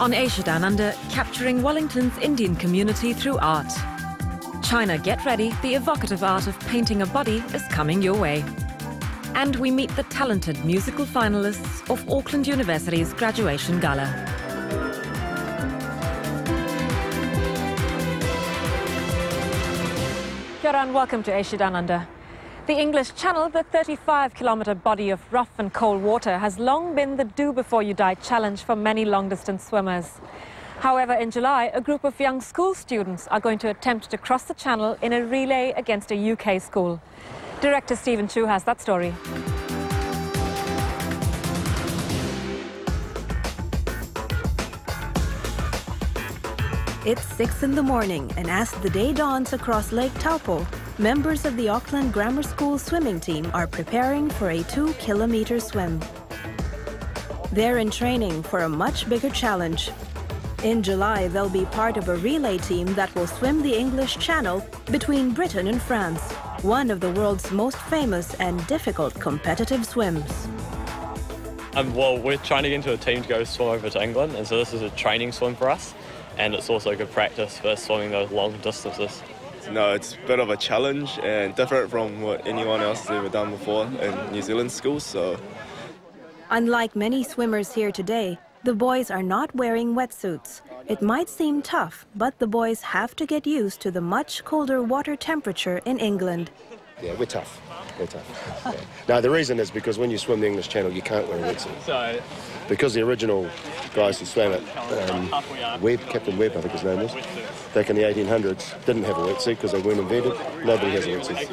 On Asia Down Under, capturing Wellington's Indian community through art. China, get ready, the evocative art of painting a body is coming your way. And we meet the talented musical finalists of Auckland University's graduation gala. Kia ora and welcome to Asia Down Under. The English Channel, the 35-kilometre body of rough and cold water, has long been the do-before-you-die challenge for many long-distance swimmers. However, in July, a group of young school students are going to attempt to cross the channel in a relay against a UK school. Director Stephen Chu has that story. It's 6 in the morning, and as the day dawns across Lake Taupo, members of the Auckland Grammar School swimming team are preparing for a 2-kilometre swim. They're in training for a much bigger challenge. In July, they'll be part of a relay team that will swim the English Channel between Britain and France, one of the world's most famous and difficult competitive swims. Well, we're trying to get into a team to go swim over to England, and so this is a training swim for us, and it's also good practice for swimming those long distances. No, it's a bit of a challenge and different from what anyone else has ever done before in New Zealand schools, so... Unlike many swimmers here today, the boys are not wearing wetsuits. It might seem tough, but the boys have to get used to the much colder water temperature in England. Yeah, we're tough. We're tough. Yeah. No, the reason is because when you swim the English Channel, you can't wear a wetsuit. Because the original guys who swam it, Captain Webb, I think his name was, back in the 1800s, didn't have a wetsuit because they weren't invented. Nobody has a wetsuit.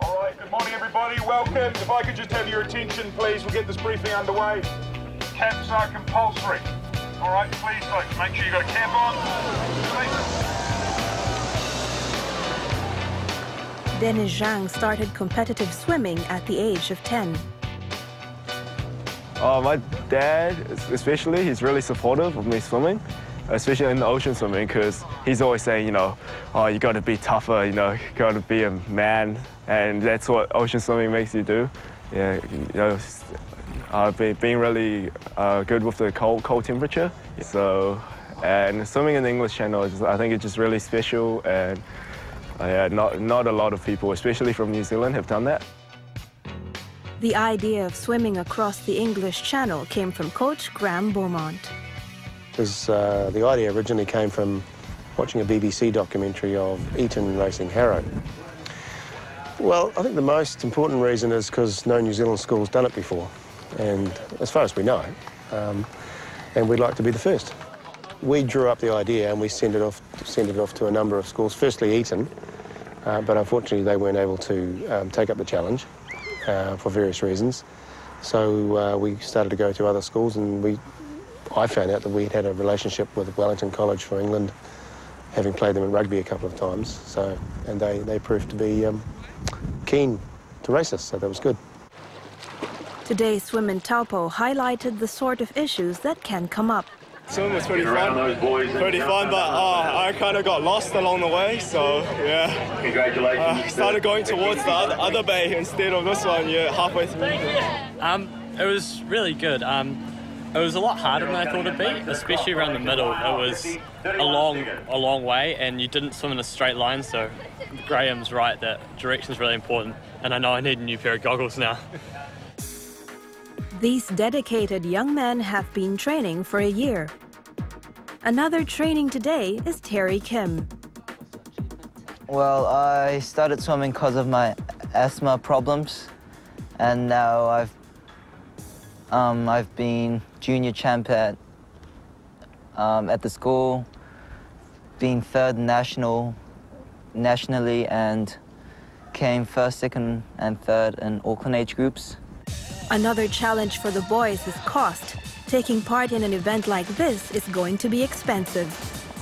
All right, good morning, everybody. Welcome. If I could just have your attention, please, we'll get this briefing underway. Caps are compulsory. All right, please, folks, make sure you've got a cap on. Please. Dennis Zhang started competitive swimming at the age of 10. My dad, especially, he's really supportive of me swimming, especially in the ocean swimming, because he's always saying, you know, oh, you got to be tougher, you know, you got to be a man, and that's what ocean swimming makes you do. Yeah, you know, being really good with the cold temperature. So, and swimming in the English Channel, I think it's just really special, and yeah, not a lot of people, especially from New Zealand, have done that. The idea of swimming across the English Channel came from Coach Graham Beaumont. The idea originally came from watching a BBC documentary of Eton racing Harrow. Well, I think the most important reason is because no New Zealand school's done it before, and as far as we know, and we'd like to be the first. We drew up the idea and we sent it off to a number of schools, firstly Eton, but unfortunately they weren't able to take up the challenge for various reasons. So we started to go to other schools, and I found out that we had a relationship with Wellington College for England, having played them in rugby a couple of times. So, and they proved to be keen to race us, so that was good. Today's swim in Taupo highlighted the sort of issues that can come up. Swimming was pretty fun, but I kind of got lost along the way, so yeah. Congratulations. Started going towards the other bay instead of this one, yeah, halfway through. It was really good. It was a lot harder than I thought it'd be, especially around the middle. It was a long way, and you didn't swim in a straight line, so Graham's right that direction's really important, and I know I need a new pair of goggles now. These dedicated young men have been training for a year. Another training today is Terry Kim. Well, I started swimming because of my asthma problems, and now I've been junior champ at the school, being third nationally, and came first, second, and third in Auckland age groups. Another challenge for the boys is cost. Taking part in an event like this is going to be expensive.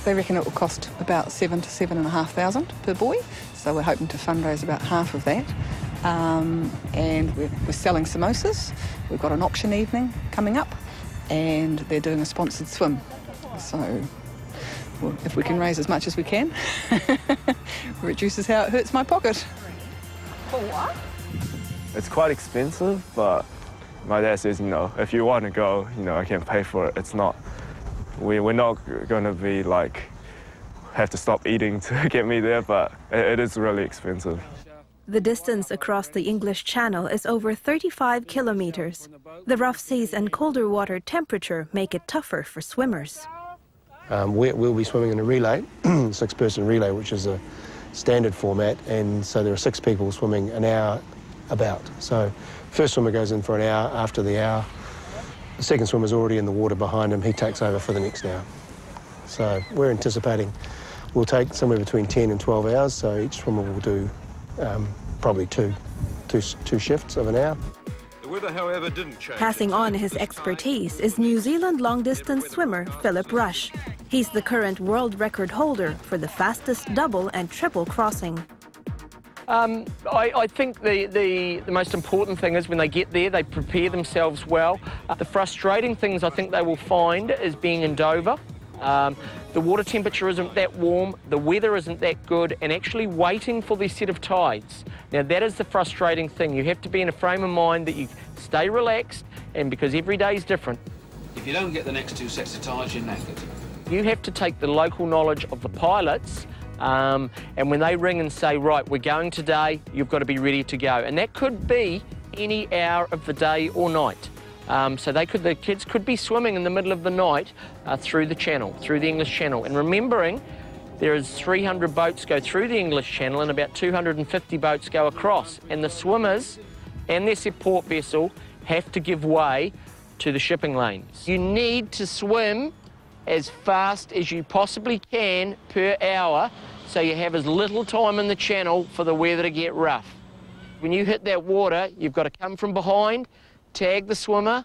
They reckon it will cost about $7,000 to $7,500 per boy, so we're hoping to fundraise about half of that. And we're selling samosas. We've got an auction evening coming up, and they're doing a sponsored swim. So well, if we can raise as much as we can, reduces how it hurts my pocket. It's quite expensive, but my dad says, you know, if you want to go, you know, I can pay for it. It's not, we're not going to be like, have to stop eating to get me there, but it is really expensive. The distance across the English Channel is over 35 kilometers. The rough seas and colder water temperature make it tougher for swimmers. We'll be swimming in a relay, six-person relay, which is a standard format, and so there are 6 people swimming an hour about. So first swimmer goes in for an hour. After the hour, the second swimmer's already in the water behind him. He takes over for the next hour. So we're anticipating we'll take somewhere between 10 and 12 hours, so each swimmer will do probably two shifts of an hour. The weather, however, didn't change. Passing on his expertise is New Zealand long-distance swimmer Philip Rush. He's the current world record holder for the fastest double and triple crossing. I think the most important thing is when they get there, they prepare themselves well. The frustrating things I think they will find is being in Dover. The water temperature isn't that warm, the weather isn't that good, and actually waiting for their set of tides. Now that is the frustrating thing. You have to be in a frame of mind that you stay relaxed, and because every day is different. If you don't get the next 2 sets of tides, you're knackered. You have to take the local knowledge of the pilots, and when they ring and say, right, we're going today, you've got to be ready to go. And that could be any hour of the day or night. So the kids could be swimming in the middle of the night through the channel, through the English Channel. And remembering, there is 300 boats go through the English Channel and about 250 boats go across. And the swimmers and their support vessel have to give way to the shipping lanes. You need to swim as fast as you possibly can per hour so you have as little time in the channel for the weather to get rough. When you hit that water, you've got to come from behind, tag the swimmer,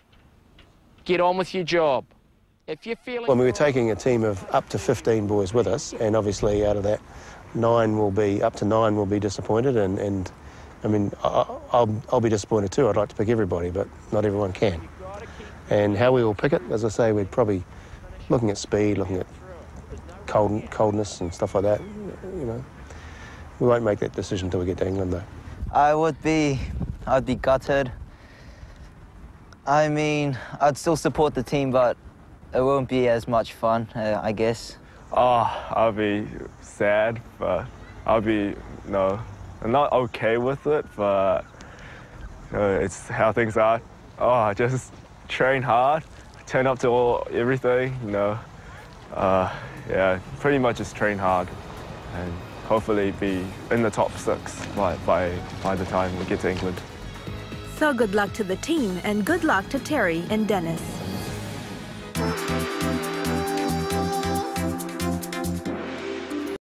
get on with your job. If you're feeling... Well, we were taking a team of up to 15 boys with us, and obviously out of that, up to 9 will be disappointed, and I mean, I'll be disappointed too. I'd like to pick everybody, but not everyone can. And how we will pick it, as I say, we're probably looking at speed, looking at coldness and stuff like that, you know. We won't make that decision until we get to England, though. I'd be gutted. I mean, I'd still support the team, but it won't be as much fun, I guess. Oh, I'll be sad, but I'll be, I'm not okay with it, but it's how things are. Oh, just train hard, turn up to everything, yeah, pretty much just train hard and hopefully be in the top 6 by the time we get to England. So good luck to the team and good luck to Terry and Dennis.